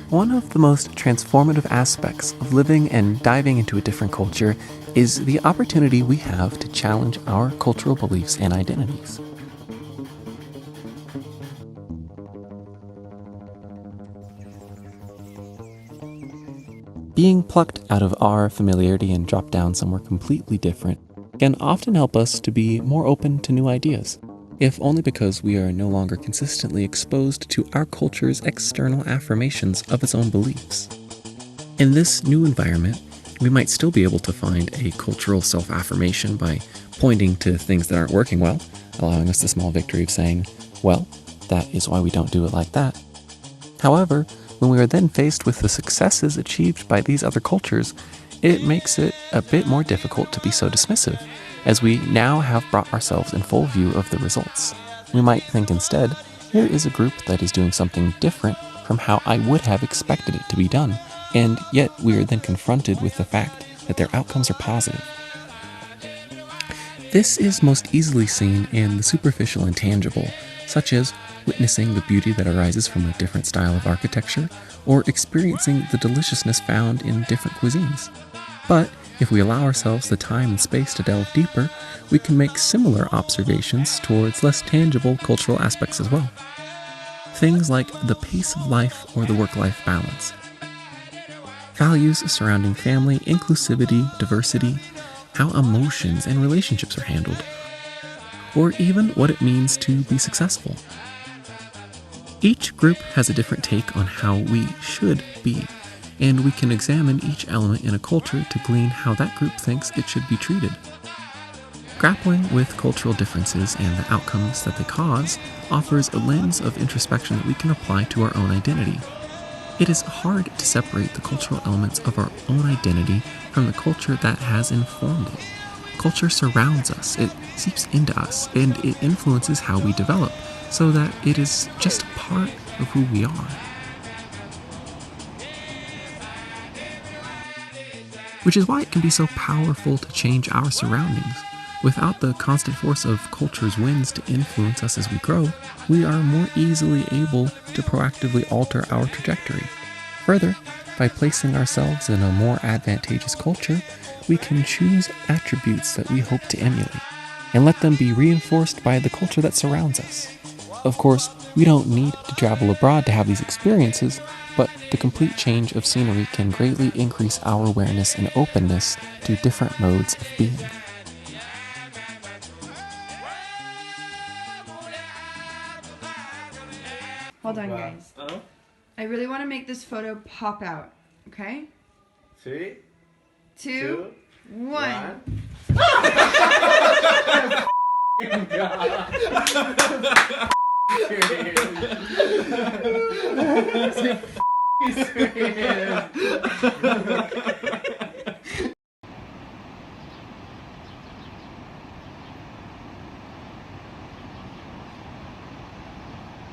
One of the most transformative aspects of living and diving into a different culture is the opportunity we have to challenge our cultural beliefs and identities. Being plucked out of our familiarity and dropped down somewhere completely different can often help us to be more open to new ideas, if only because we are no longer consistently exposed to our culture's external affirmations of its own beliefs. In this new environment, we might still be able to find a cultural self-affirmation by pointing to things that aren't working well, allowing us the small victory of saying, well, that is why we don't do it like that. However, when we are then faced with the successes achieved by these other cultures, it makes it a bit more difficult to be so dismissive, as we now have brought ourselves in full view of the results. We might think instead, here is a group that is doing something different from how I would have expected it to be done, and yet we are then confronted with the fact that their outcomes are positive. This is most easily seen in the superficial and tangible, such as witnessing the beauty that arises from a different style of architecture, or experiencing the deliciousness found in different cuisines. But if we allow ourselves the time and space to delve deeper, we can make similar observations towards less tangible cultural aspects as well. Things like the pace of life or the work-life balance. Values surrounding family, inclusivity, diversity, how emotions and relationships are handled, or even what it means to be successful. Each group has a different take on how we should be, and we can examine each element in a culture to glean how that group thinks it should be treated. Grappling with cultural differences and the outcomes that they cause offers a lens of introspection that we can apply to our own identity. It is hard to separate the cultural elements of our own identity from the culture that has informed it. Culture surrounds us, it seeps into us, and it influences how we develop, so that it is just a part of who we are. Which is why it can be so powerful to change our surroundings. Without the constant force of culture's winds to influence us as we grow, we are more easily able to proactively alter our trajectory. Further, by placing ourselves in a more advantageous culture, we can choose attributes that we hope to emulate, and let them be reinforced by the culture that surrounds us. Of course, we don't need to travel abroad to have these experiences, but the complete change of scenery can greatly increase our awareness and openness to different modes of being. Hold on, guys. I really want to make this photo pop out, okay? 3, 2, 1. God.